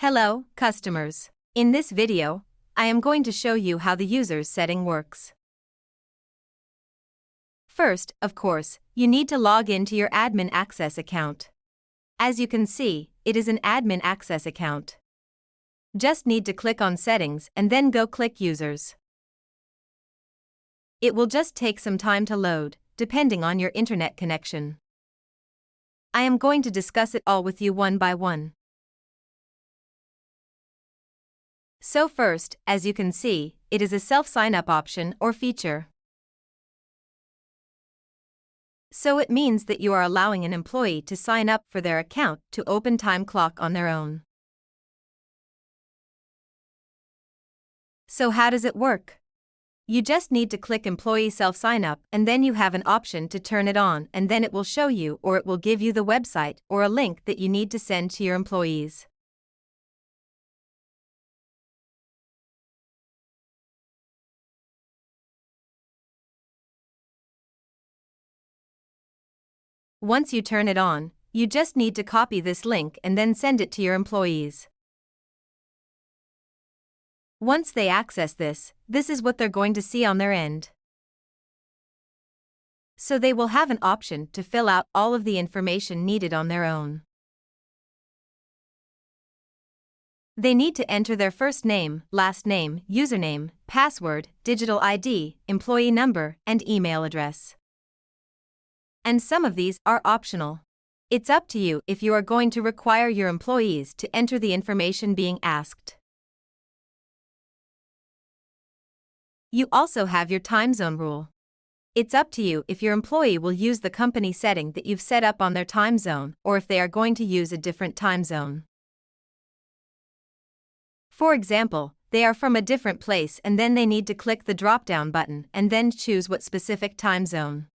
Hello, customers. In this video, I am going to show you how the user's setting works. First, of course, you need to log into your admin access account. As you can see, it is an admin access account. Just need to click on Settings and then go click Users. It will just take some time to load, depending on your internet connection. I am going to discuss it all with you one by one. So first, as you can see, it is a self-sign-up option or feature. So it means that you are allowing an employee to sign up for their account to open Time Clock on their own. So how does it work? You just need to click Employee Self-Sign-Up and then you have an option to turn it on, and then it will show you or it will give you the website or a link that you need to send to your employees. Once you turn it on, you just need to copy this link and then send it to your employees. Once they access this is what they're going to see on their end. So they will have an option to fill out all of the information needed on their own. They need to enter their first name, last name, username, password, digital ID, employee number, and email address. And some of these are optional. It's up to you if you are going to require your employees to enter the information being asked. You also have your time zone rule. It's up to you if your employee will use the company setting that you've set up on their time zone or if they are going to use a different time zone. For example, they are from a different place and then they need to click the drop-down button and then choose what specific time zone.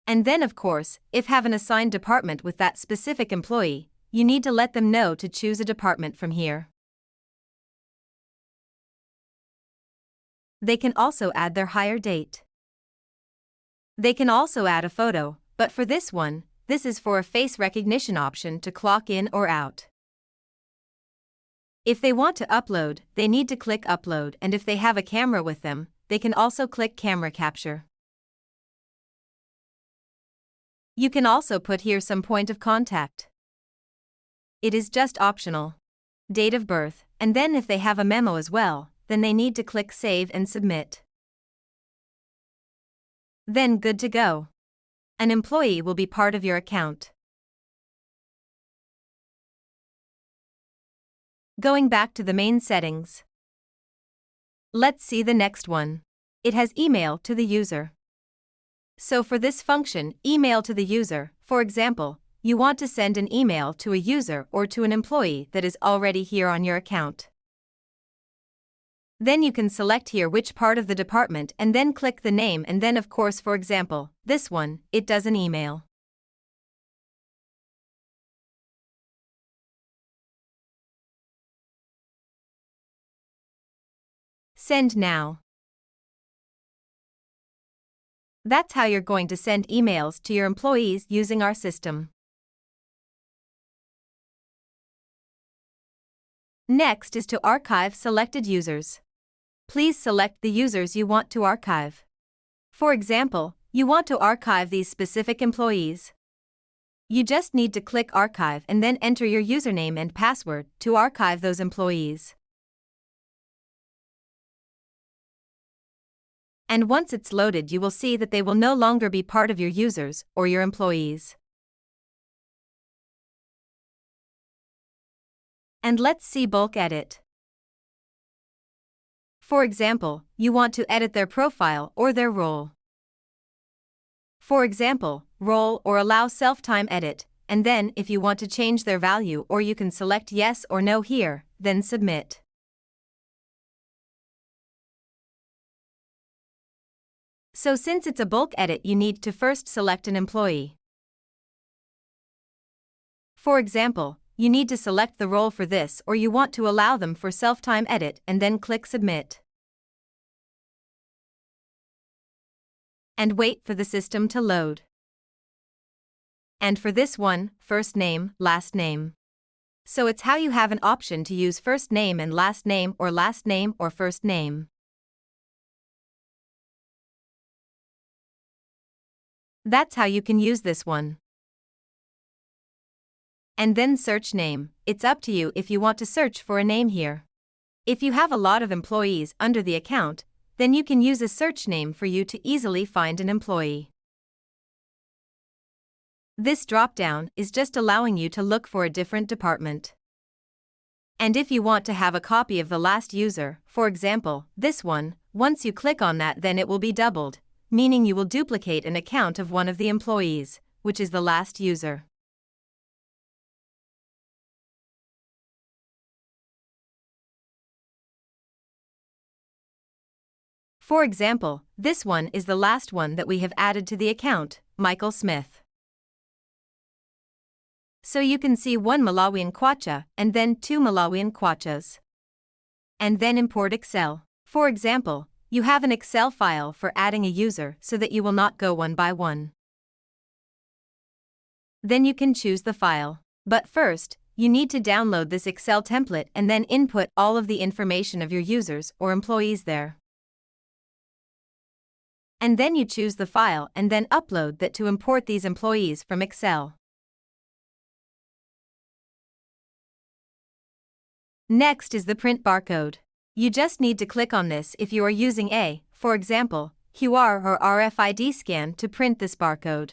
And then of course, if have an assigned department with that specific employee, you need to let them know to choose a department from here. They can also add their hire date. They can also add a photo, but for this one, this is for a face recognition option to clock in or out. If they want to upload, they need to click Upload, and if they have a camera with them, they can also click Camera Capture. You can also put here some point of contact. It is just optional. Date of birth, and then if they have a memo as well, then they need to click Save and Submit. Then good to go. An employee will be part of your account. Going back to the main settings. Let's see the next one. It has email to the user. So for this function, email to the user, for example, you want to send an email to a user or to an employee that is already here on your account. Then you can select here which part of the department and then click the name, and then of course, for example, this one, it does an email. Send now. That's how you're going to send emails to your employees using our system. Next is to archive selected users. Please select the users you want to archive. For example, you want to archive these specific employees. You just need to click Archive and then enter your username and password to archive those employees. And once it's loaded, you will see that they will no longer be part of your users or your employees. And let's see bulk edit. For example, you want to edit their profile or their role. For example, role or allow self-time edit, and then if you want to change their value, or you can select yes or no here, then submit. So since it's a bulk edit, you need to first select an employee. For example, you need to select the role for this, or you want to allow them for self-time edit and then click Submit. And wait for the system to load. And for this one, first name, last name. So it's how you have an option to use first name and last name or first name. That's how you can use this one. And then search name. It's up to you if you want to search for a name here. If you have a lot of employees under the account, then you can use a search name for you to easily find an employee. This drop-down is just allowing you to look for a different department. And if you want to have a copy of the last user, for example, this one, once you click on that, then it will be doubled, meaning you will duplicate an account of one of the employees, which is the last user. For example, this one is the last one that we have added to the account, Michael Smith. So you can see 1 Malawian kwacha and then 2 Malawian kwachas. And then import Excel. For example, you have an Excel file for adding a user so that you will not go one by one. Then you can choose the file. But first, you need to download this Excel template and then input all of the information of your users or employees there. And then you choose the file and then upload that to import these employees from Excel. Next is the print barcode. You just need to click on this if you are using a, for example, QR or RFID scan to print this barcode.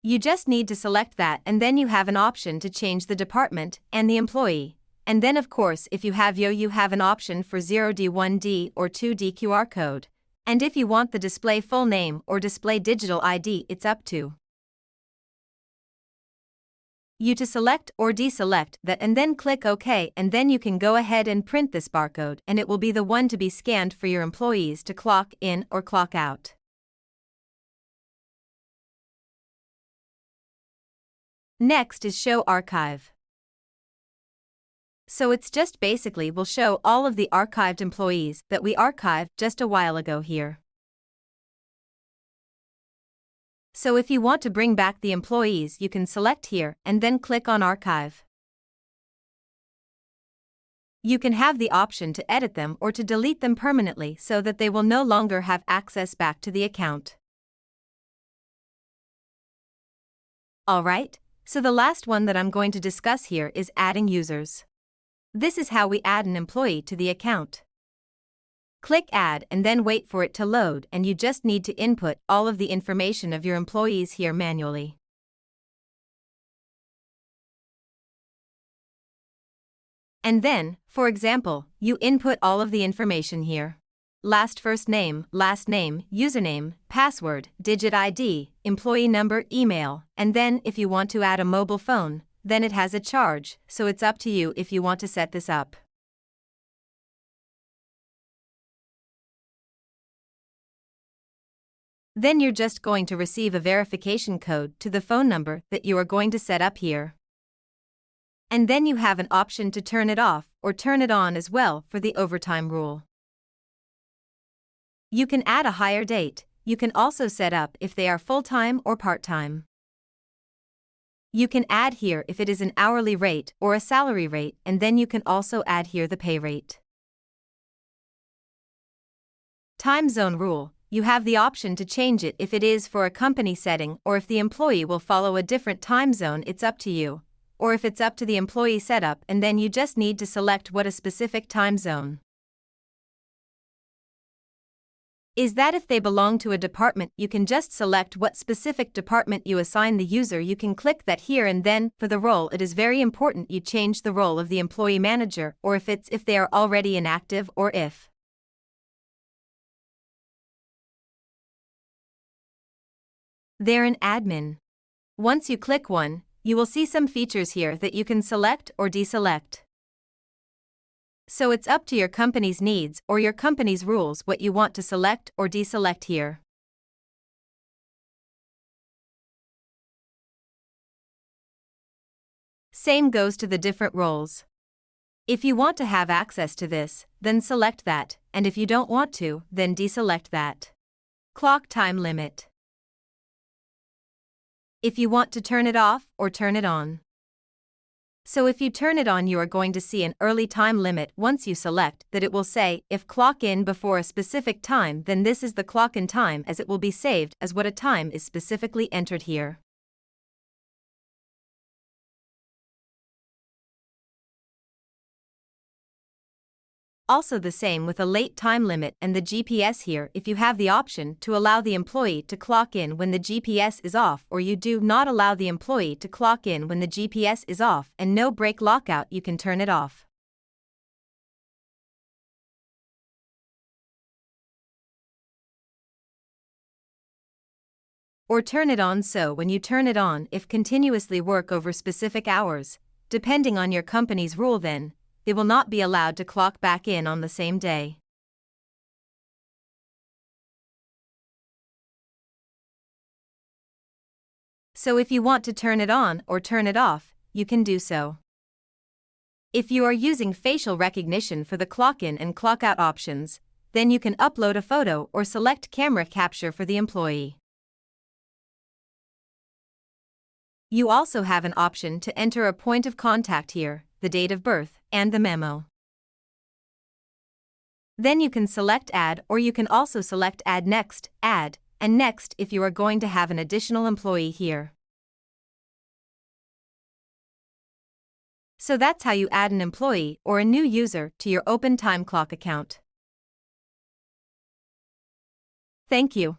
You just need to select that and then you have an option to change the department and the employee. And then of course if you have you have an option for 0D, 1D or 2D QR code. And if you want the display full name or display digital ID, it's up to you to select or deselect that and then click OK, and then you can go ahead and print this barcode and it will be the one to be scanned for your employees to clock in or clock out. Next is Show Archive. So it's just basically will show all of the archived employees that we archived just a while ago here. So if you want to bring back the employees, you can select here and then click on Archive. You can have the option to edit them or to delete them permanently so that they will no longer have access back to the account. Alright, so the last one that I'm going to discuss here is adding users. This is how we add an employee to the account. Click Add and then wait for it to load, and you just need to input all of the information of your employees here manually. And then, for example, you input all of the information here. First name, last name, username, password, digit ID, employee number, email, and then if you want to add a mobile phone, then it has a charge, so it's up to you if you want to set this up. Then you're just going to receive a verification code to the phone number that you are going to set up here. And then you have an option to turn it off or turn it on as well for the overtime rule. You can add a hire date. You can also set up if they are full-time or part-time. You can add here if it is an hourly rate or a salary rate, and then you can also add here the pay rate. Time zone rule. You have the option to change it if it is for a company setting or if the employee will follow a different time zone, it's up to you. Or if it's up to the employee setup, and then you just need to select what a specific time zone is. That if they belong to a department, you can just select what specific department you assign the user. You can click that here, and then for the role it is very important you change the role of the employee manager, or if they are already inactive, or if they're an admin. Once you click one, you will see some features here that you can select or deselect. So it's up to your company's needs or your company's rules what you want to select or deselect here. Same goes to the different roles. If you want to have access to this, then select that, and if you don't want to, then deselect that. Clock time limit. if you want to turn it off or turn it on. So if you turn it on, you are going to see an early time limit. Once you select that, it will say, if clock in before a specific time, then this is the clock in time, as it will be saved as what a time is specifically entered here. Also the same with a late time limit and the GPS here. If you have the option to allow the employee to clock in when the GPS is off, or you do not allow the employee to clock in when the GPS is off and no break lockout, you can turn it off. Or turn it on. So when you turn it on, if continuously work over specific hours, depending on your company's rule, then they will not be allowed to clock back in on the same day. So if you want to turn it on or turn it off, you can do so. If you are using facial recognition for the clock in and clock out options, then you can upload a photo or select camera capture for the employee. You also have an option to enter a point of contact here, the date of birth, and the memo. Then you can select Add, or you can also select Add Next, Add, and Next if you are going to have an additional employee here. So that's how you add an employee or a new user to your Open Time Clock account. Thank you.